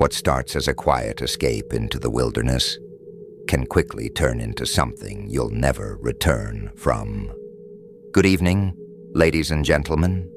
What starts as a quiet escape into the wilderness can quickly turn into something you'll never return from. Good evening, ladies and gentlemen,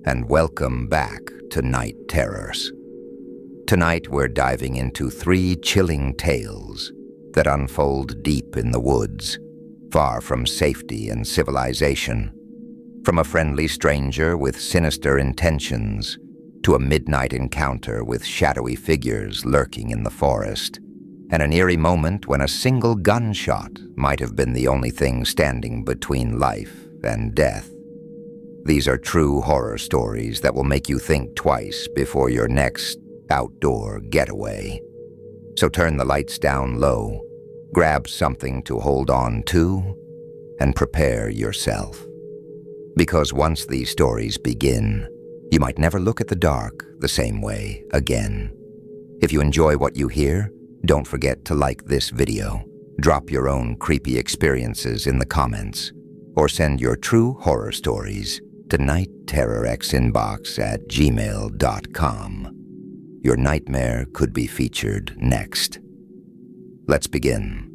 and welcome back to Night Terrors. Tonight we're diving into 3 chilling tales that unfold deep in the woods, far from safety and civilization. From a friendly stranger with sinister intentions to a midnight encounter with shadowy figures lurking in the forest, and an eerie moment when a single gunshot might have been the only thing standing between life and death. These are true horror stories that will make you think twice before your next outdoor getaway. So turn the lights down low, grab something to hold on to, and prepare yourself. Because once these stories begin, you might never look at the dark the same way again. If you enjoy what you hear, don't forget to like this video, drop your own creepy experiences in the comments, or send your true horror stories to nightterrorxinbox@gmail.com. Your nightmare could be featured next. Let's begin.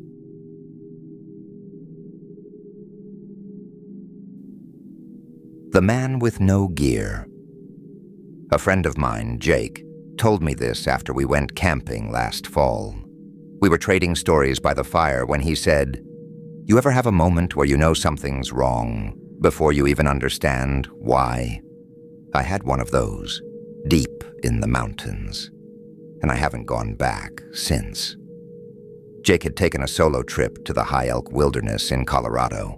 The Man with No Gear. A friend of mine, Jake, told me this after we went camping last fall. We were trading stories by the fire when he said, "You ever have a moment where you know something's wrong before you even understand why?" I had one of those, deep in the mountains, and I haven't gone back since. Jake had taken a solo trip to the High Elk Wilderness in Colorado.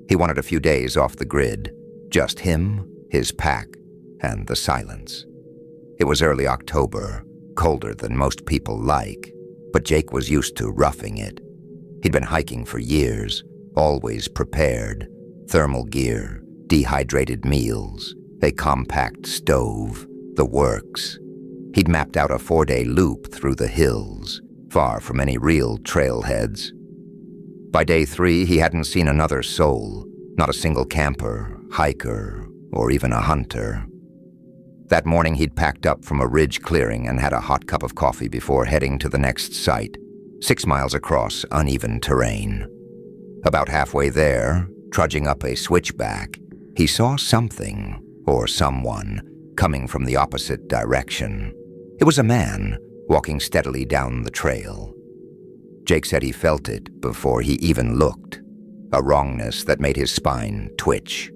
He wanted a few days off the grid, just him, his pack, and the silence. It was early October, colder than most people like, but Jake was used to roughing it. He'd been hiking for years, always prepared: thermal gear, dehydrated meals, a compact stove, the works. He'd mapped out a 4-day loop through the hills, far from any real trailheads. By day 3, he hadn't seen another soul, not a single camper, hiker, or even a hunter. That morning he'd packed up from a ridge clearing and had a hot cup of coffee before heading to the next site, 6 miles across uneven terrain. About halfway there, trudging up a switchback, he saw something, or someone, coming from the opposite direction. It was a man, walking steadily down the trail. Jake said he felt it before he even looked, a wrongness that made his spine twitch.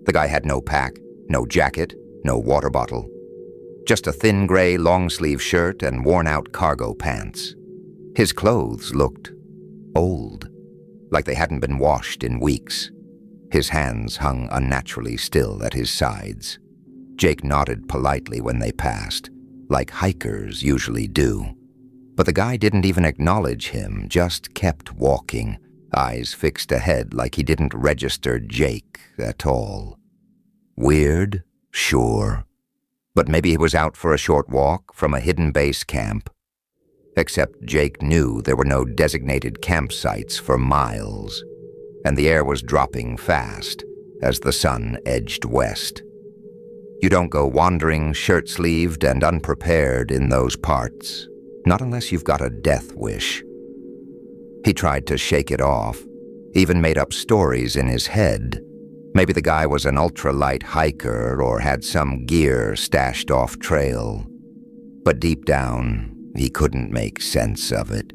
The guy had no pack, no jacket, no water bottle. Just a thin gray long-sleeve shirt and worn-out cargo pants. His clothes looked old, like they hadn't been washed in weeks. His hands hung unnaturally still at his sides. Jake nodded politely when they passed, like hikers usually do. But the guy didn't even acknowledge him, just kept walking, eyes fixed ahead like he didn't register Jake at all. Weird, sure, but maybe he was out for a short walk from a hidden base camp. Except Jake knew there were no designated campsites for miles, and the air was dropping fast as the sun edged west. You don't go wandering shirt-sleeved and unprepared in those parts, not unless you've got a death wish. He tried to shake it off, even made up stories in his head. Maybe the guy was an ultralight hiker or had some gear stashed off trail. But deep down, he couldn't make sense of it.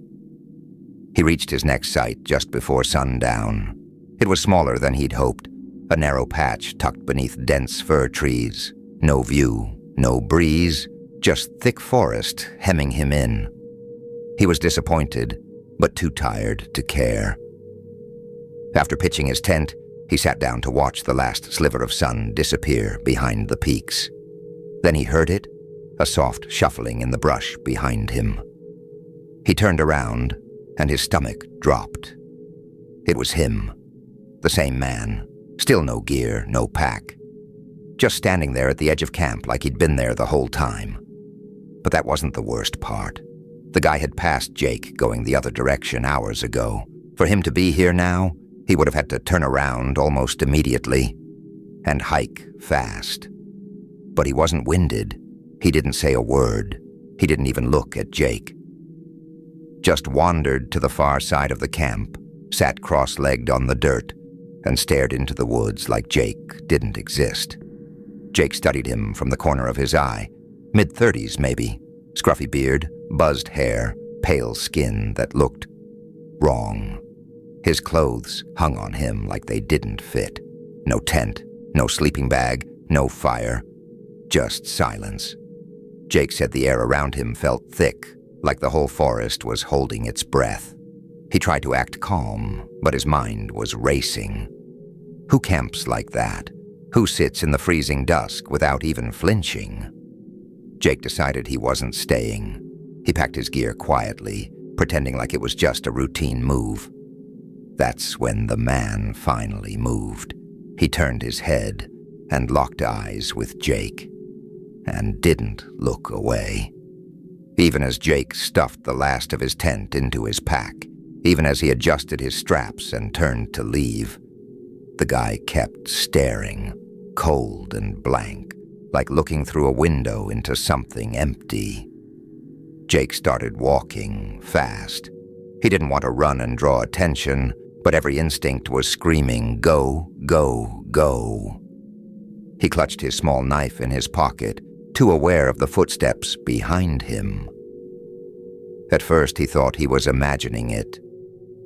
He reached his next site just before sundown. It was smaller than he'd hoped, a narrow patch tucked beneath dense fir trees. No view, no breeze, just thick forest hemming him in. He was disappointed, but too tired to care. After pitching his tent, he sat down to watch the last sliver of sun disappear behind the peaks. Then he heard it, a soft shuffling in the brush behind him. He turned around, and his stomach dropped. It was him, the same man, still no gear, no pack. Just standing there at the edge of camp like he'd been there the whole time. But that wasn't the worst part. The guy had passed Jake going the other direction hours ago. For him to be here now, he would have had to turn around almost immediately and hike fast. But he wasn't winded. He didn't say a word. He didn't even look at Jake. Just wandered to the far side of the camp, sat cross-legged on the dirt, and stared into the woods like Jake didn't exist. Jake studied him from the corner of his eye. Mid-30s, maybe. Scruffy beard, buzzed hair, pale skin that looked wrong. His clothes hung on him like they didn't fit. No tent, no sleeping bag, no fire. Just silence. Jake said the air around him felt thick, like the whole forest was holding its breath. He tried to act calm, but his mind was racing. Who camps like that? Who sits in the freezing dusk without even flinching? Jake decided he wasn't staying. He packed his gear quietly, pretending like it was just a routine move. That's when the man finally moved. He turned his head and locked eyes with Jake, and didn't look away. Even as Jake stuffed the last of his tent into his pack, even as he adjusted his straps and turned to leave, the guy kept staring, cold and blank, like looking through a window into something empty. Jake started walking fast. He didn't want to run and draw attention, but every instinct was screaming, "Go, go, go." He clutched his small knife in his pocket, too aware of the footsteps behind him. At first he thought he was imagining it.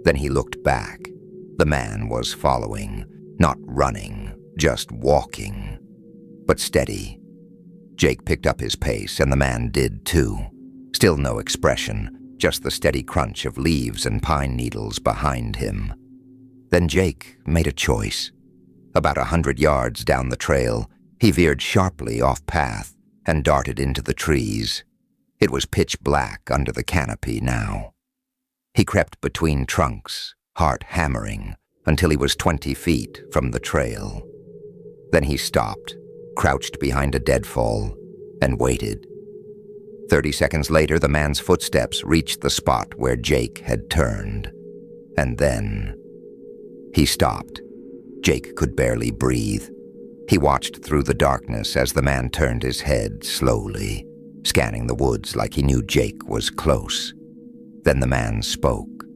Then he looked back. The man was following, not running, just walking, but steady. Jake picked up his pace, and the man did too. Still no expression, just the steady crunch of leaves and pine needles behind him. Then Jake made a choice. About 100 yards down the trail, he veered sharply off path and darted into the trees. It was pitch black under the canopy now. He crept between trunks, heart hammering, until he was 20 feet from the trail. Then he stopped, crouched behind a deadfall, and waited. 30 seconds later, the man's footsteps reached the spot where Jake had turned. And then he stopped. Jake could barely breathe. He watched through the darkness as the man turned his head slowly, scanning the woods like he knew Jake was close. Then the man spoke.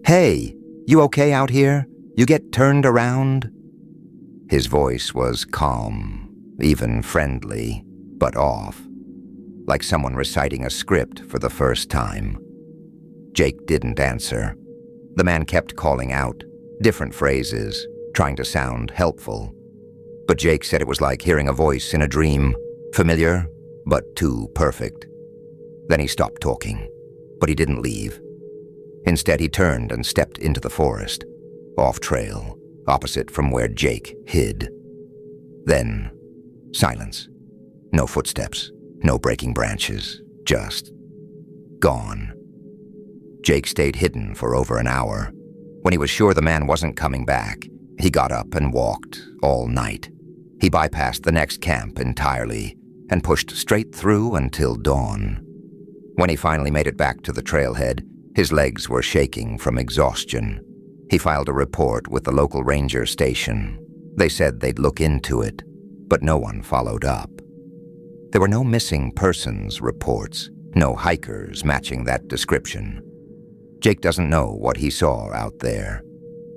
"Hey, you okay out here? You get turned around?" His voice was calm, even friendly, but off, like someone reciting a script for the first time. Jake didn't answer. The man kept calling out, different phrases, trying to sound helpful. But Jake said it was like hearing a voice in a dream, familiar, but too perfect. Then he stopped talking, but he didn't leave. Instead, he turned and stepped into the forest, off-trail, opposite from where Jake hid. Then, silence. No footsteps, no breaking branches, just gone. Jake stayed hidden for over an hour. When he was sure the man wasn't coming back, he got up and walked all night. He bypassed the next camp entirely and pushed straight through until dawn. When he finally made it back to the trailhead, his legs were shaking from exhaustion. He filed a report with the local ranger station. They said they'd look into it, but no one followed up. There were no missing persons reports, no hikers matching that description. Jake doesn't know what he saw out there.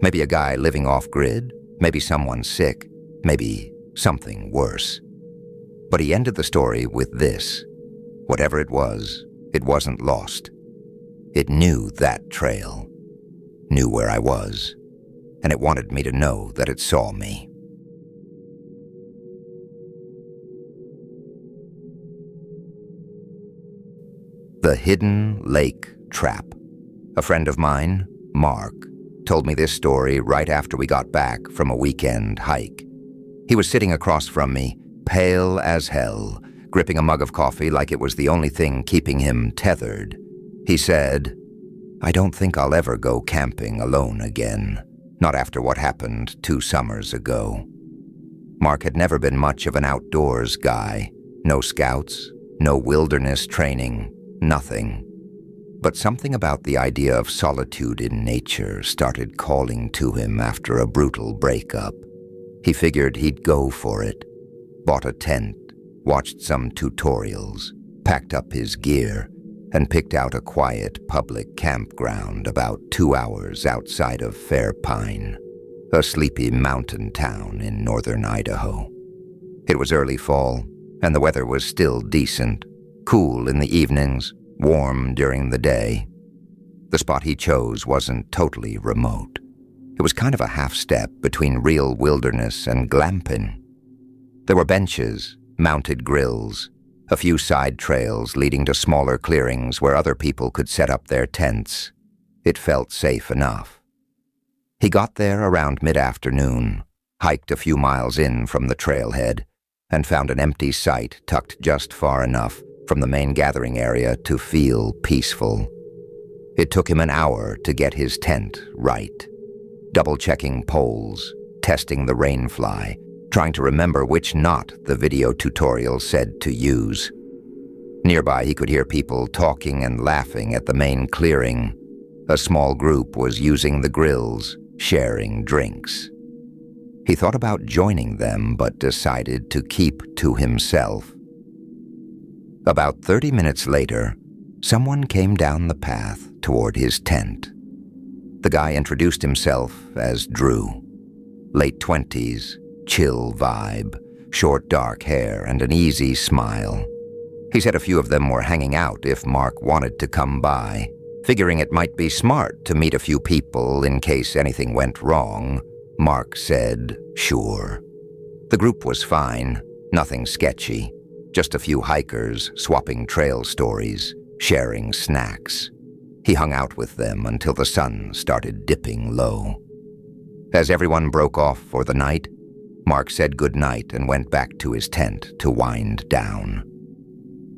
Maybe a guy living off-grid, maybe someone sick, maybe something worse. But he ended the story with this. Whatever it wasn't lost. It knew that trail, knew where I was, and it wanted me to know that it saw me. The Hidden Lake Trap. A friend of mine, Mark, told me this story right after we got back from a weekend hike. He was sitting across from me, pale as hell, gripping a mug of coffee like it was the only thing keeping him tethered. He said, "I don't think I'll ever go camping alone again, not after what happened 2 summers ago." Mark had never been much of an outdoors guy. No scouts, no wilderness training, nothing. But something about the idea of solitude in nature started calling to him after a brutal breakup. He figured he'd go for it. Bought a tent, watched some tutorials, packed up his gear, and picked out a quiet public campground about 2 hours outside of Fairpine, a sleepy mountain town in northern Idaho. It was early fall, and the weather was still decent, cool in the evenings, warm during the day. The spot he chose wasn't totally remote. It was kind of a half-step between real wilderness and glamping. There were benches, mounted grills, a few side trails leading to smaller clearings where other people could set up their tents. It felt safe enough. He got there around mid-afternoon, hiked a few miles in from the trailhead, and found an empty site tucked just far enough from the main gathering area to feel peaceful. It took him an hour to get his tent right, double-checking poles, testing the rainfly, trying to remember which knot the video tutorial said to use. Nearby, he could hear people talking and laughing at the main clearing. A small group was using the grills, sharing drinks. He thought about joining them, but decided to keep to himself. About 30 minutes later, someone came down the path toward his tent. The guy introduced himself as Drew. Late 20s, chill vibe, short dark hair, and an easy smile. He said a few of them were hanging out if Mark wanted to come by, figuring it might be smart to meet a few people in case anything went wrong. Mark said, sure. The group was fine, nothing sketchy, just a few hikers swapping trail stories, sharing snacks. He hung out with them until the sun started dipping low. As everyone broke off for the night, Mark said goodnight and went back to his tent to wind down.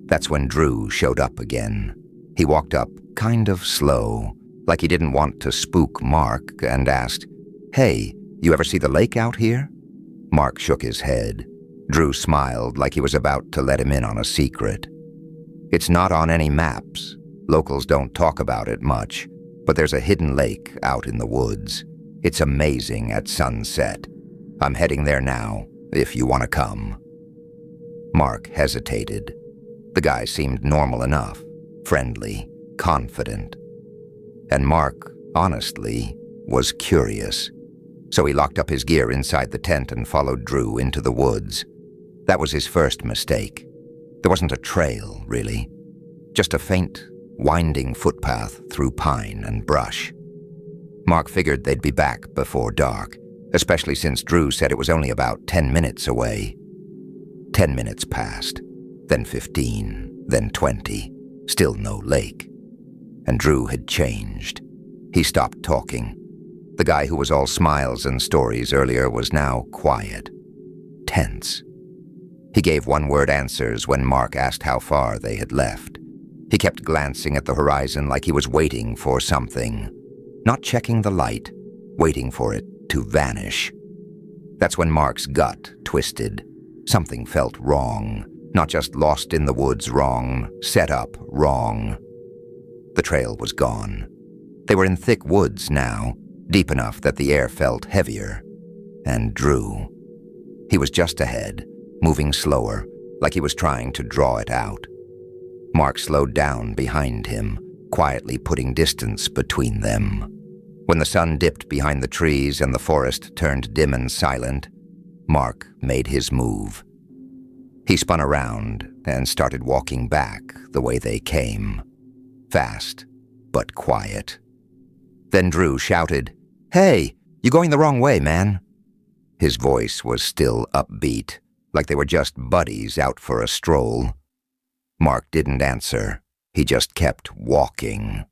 That's when Drew showed up again. He walked up kind of slow, like he didn't want to spook Mark, and asked, "Hey, you ever see the lake out here?" Mark shook his head. Drew smiled like he was about to let him in on a secret. "It's not on any maps. Locals don't talk about it much, but there's a hidden lake out in the woods. It's amazing at sunset. I'm heading there now, if you want to come." Mark hesitated. The guy seemed normal enough, friendly, confident. And Mark, honestly, was curious. So he locked up his gear inside the tent and followed Drew into the woods. That was his first mistake. There wasn't a trail, really. Just a faint, winding footpath through pine and brush. Mark figured they'd be back before dark, especially since Drew said it was only about 10 minutes away. 10 minutes passed, then 15, then 20, still no lake. And Drew had changed. He stopped talking. The guy who was all smiles and stories earlier was now quiet, tense. He gave one-word answers when Mark asked how far they had left. He kept glancing at the horizon like he was waiting for something, not checking the light, waiting for it to vanish. That's when Mark's gut twisted. Something felt wrong, not just lost in the woods wrong, set up wrong. The trail was gone. They were in thick woods now, deep enough that the air felt heavier. And Drew. He was just ahead, moving slower, like he was trying to draw it out. Mark slowed down behind him, quietly putting distance between them. When the sun dipped behind the trees and the forest turned dim and silent, Mark made his move. He spun around and started walking back the way they came. Fast, but quiet. Then Drew shouted, "Hey, you going the wrong way, man." His voice was still upbeat, like they were just buddies out for a stroll. Mark didn't answer. He just kept walking.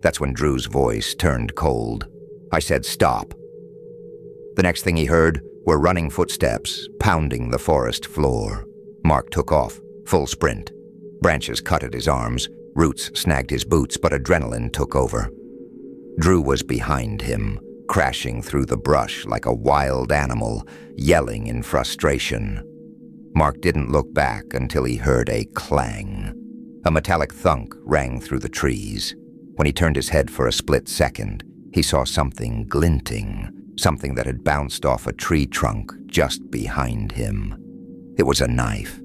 That's when Drew's voice turned cold. I said, "Stop." The next thing he heard were running footsteps, pounding the forest floor. Mark took off, full sprint. Branches cut at his arms, roots snagged his boots, but adrenaline took over. Drew was behind him, crashing through the brush like a wild animal, yelling in frustration. Mark didn't look back until he heard a clang. A metallic thunk rang through the trees. When he turned his head for a split second, he saw something glinting, something that had bounced off a tree trunk just behind him. It was a knife,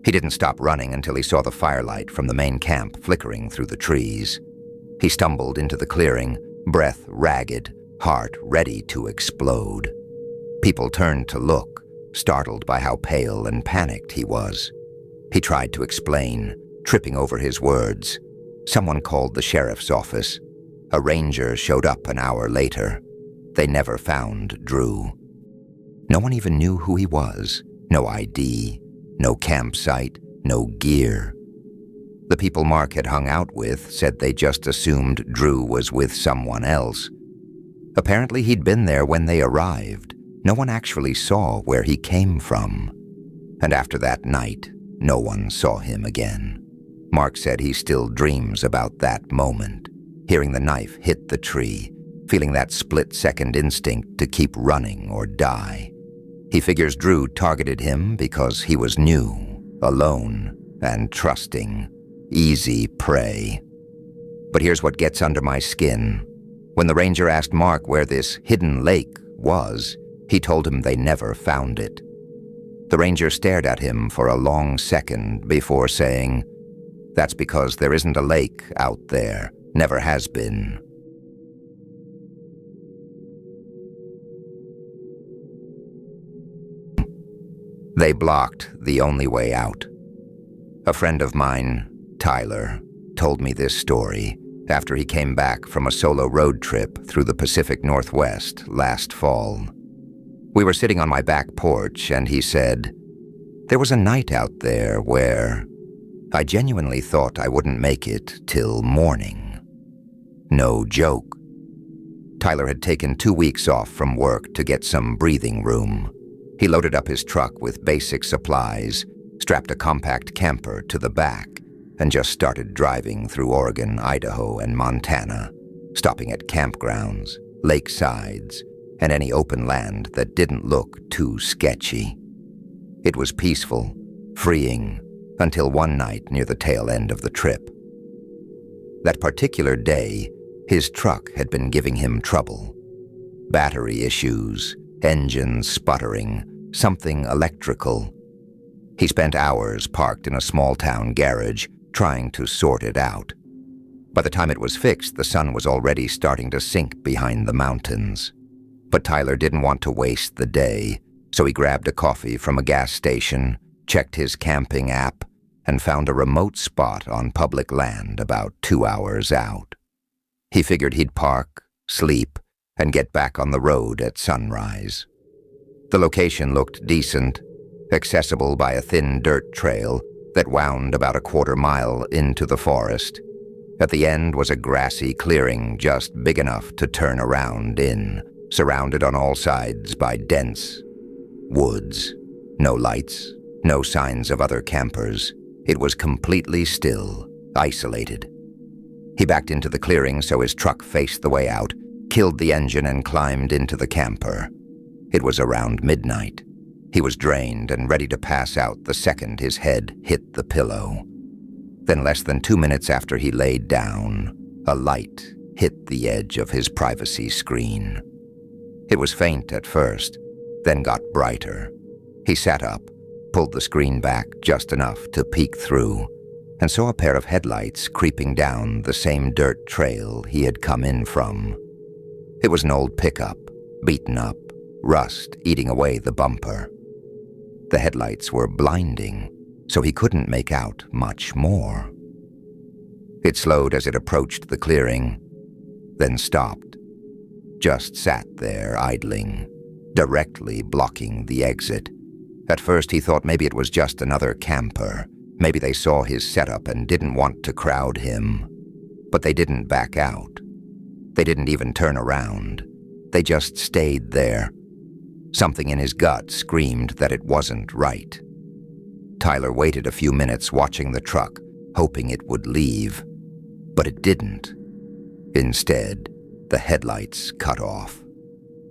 He didn't stop running until he saw the firelight from the main camp flickering through the trees. He stumbled into the clearing, breath ragged, heart ready to explode. People turned to look, startled by how pale and panicked he was. He tried to explain, tripping over his words. Someone called the sheriff's office. A ranger showed up an hour later. They never found Drew. No one even knew who he was. No ID, no campsite, no gear. The people Mark had hung out with said they just assumed Drew was with someone else. Apparently he'd been there when they arrived. No one actually saw where he came from. And after that night, no one saw him again. Mark said he still dreams about that moment, hearing the knife hit the tree, feeling that split-second instinct to keep running or die. He figures Drew targeted him because he was new, alone, and trusting. Easy prey. But here's what gets under my skin. When the ranger asked Mark where this hidden lake was, he told him they never found it. The ranger stared at him for a long second before saying, "That's because there isn't a lake out there. Never has been." They blocked the only way out. A friend of mine, Tyler, told me this story after he came back from a solo road trip through the Pacific Northwest last fall. We were sitting on my back porch and he said, "There was a night out there where I genuinely thought I wouldn't make it till morning." No joke. Tyler had taken 2 weeks off from work to get some breathing room. He loaded up his truck with basic supplies, strapped a compact camper to the back, and just started driving through Oregon, Idaho, and Montana, stopping at campgrounds, lakesides, and any open land that didn't look too sketchy. It was peaceful, freeing, until one night near the tail end of the trip. That particular day, his truck had been giving him trouble. Battery issues, engines sputtering, something electrical. He spent hours parked in a small-town garage trying to sort it out. By the time it was fixed, the sun was already starting to sink behind the mountains. But Tyler didn't want to waste the day, so he grabbed a coffee from a gas station, checked his camping app, and found a remote spot on public land about 2 hours out. He figured he'd park, sleep, and get back on the road at sunrise. The location looked decent, accessible by a thin dirt trail that wound about a quarter-mile into the forest. At the end was a grassy clearing just big enough to turn around in, surrounded on all sides by dense woods. No lights, no signs of other campers. It was completely still, isolated. He backed into the clearing so his truck faced the way out, killed the engine, and climbed into the camper. It was around midnight. He was drained and ready to pass out the second his head hit the pillow. Then less than 2 minutes after he laid down, a light hit the edge of his privacy screen. It was faint at first, then got brighter. He sat up, pulled the screen back just enough to peek through, and saw a pair of headlights creeping down the same dirt trail he had come in from. It was an old pickup, beaten up, rust eating away the bumper. The headlights were blinding, so he couldn't make out much more. It slowed as it approached the clearing, then stopped. Just sat there idling, directly blocking the exit. At first he thought maybe it was just another camper. Maybe they saw his setup and didn't want to crowd him. But they didn't back out. They didn't even turn around. They just stayed there. Something in his gut screamed that it wasn't right. Tyler waited a few minutes watching the truck, hoping it would leave. But it didn't. Instead, the headlights cut off.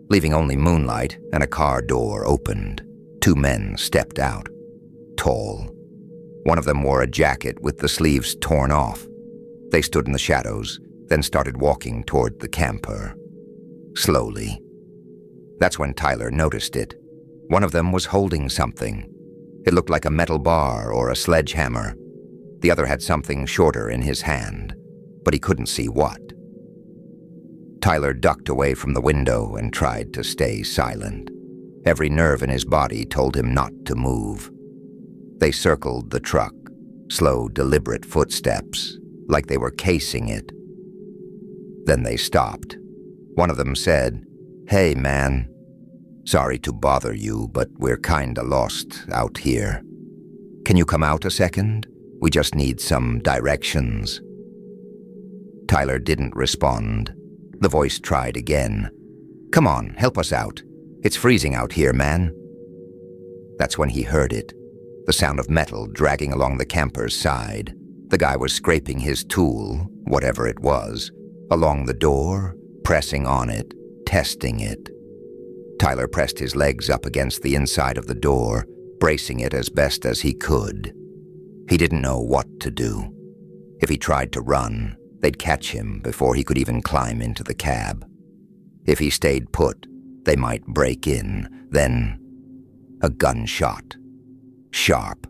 Leaving only moonlight and a car door opened. 2 men stepped out. Tall. One of them wore a jacket with the sleeves torn off. They stood in the shadows, then started walking toward the camper. Slowly. That's when Tyler noticed it. One of them was holding something. It looked like a metal bar or a sledgehammer. The other had something shorter in his hand, but he couldn't see what. Tyler ducked away from the window and tried to stay silent. Every nerve in his body told him not to move. They circled the truck, slow, deliberate footsteps, like they were casing it. Then they stopped. One of them said, "Hey, man. Sorry to bother you, but we're kinda lost out here. Can you come out a second? We just need some directions." Tyler didn't respond. The voice tried again. "Come on, help us out. It's freezing out here, man." That's when he heard it, the sound of metal dragging along the camper's side. The guy was scraping his tool, whatever it was, along the door, pressing on it, testing it. Tyler pressed his legs up against the inside of the door, bracing it as best as he could. He didn't know what to do. If he tried to run, they'd catch him before he could even climb into the cab. If he stayed put, they might break in. Then, a gunshot. Sharp,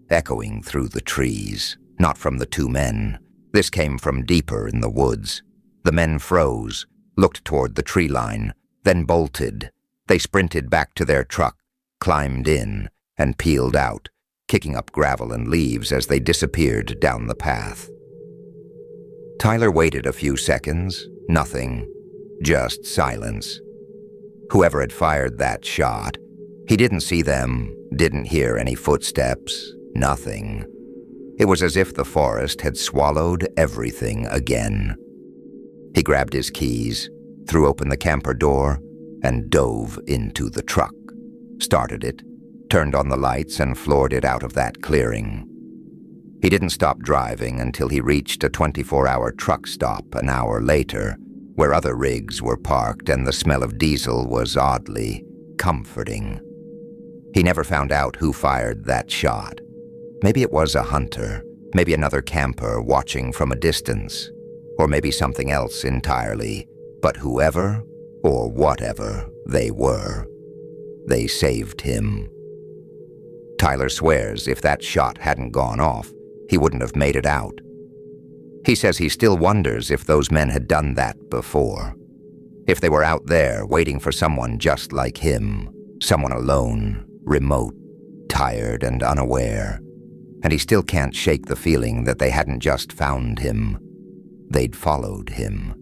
echoing through the trees. Not from the two men. This came from deeper in the woods. The men froze, looked toward the tree line, then bolted. They sprinted back to their truck, climbed in, and peeled out, kicking up gravel and leaves as they disappeared down the path. Tyler waited a few seconds. Nothing. Just silence. Whoever had fired that shot, he didn't see them, didn't hear any footsteps, nothing. It was as if the forest had swallowed everything again. He grabbed his keys, threw open the camper door, and dove into the truck, started it, turned on the lights, and floored it out of that clearing. He didn't stop driving until he reached a 24-hour truck stop an hour later, where other rigs were parked and the smell of diesel was oddly comforting. He never found out who fired that shot. Maybe it was a hunter, maybe another camper watching from a distance, or maybe something else entirely. But whoever or whatever they were, they saved him. Tyler swears if that shot hadn't gone off, he wouldn't have made it out. He says he still wonders if those men had done that before. If they were out there waiting for someone just like him, someone alone, remote, tired and unaware. And he still can't shake the feeling that they hadn't just found him. They'd followed him.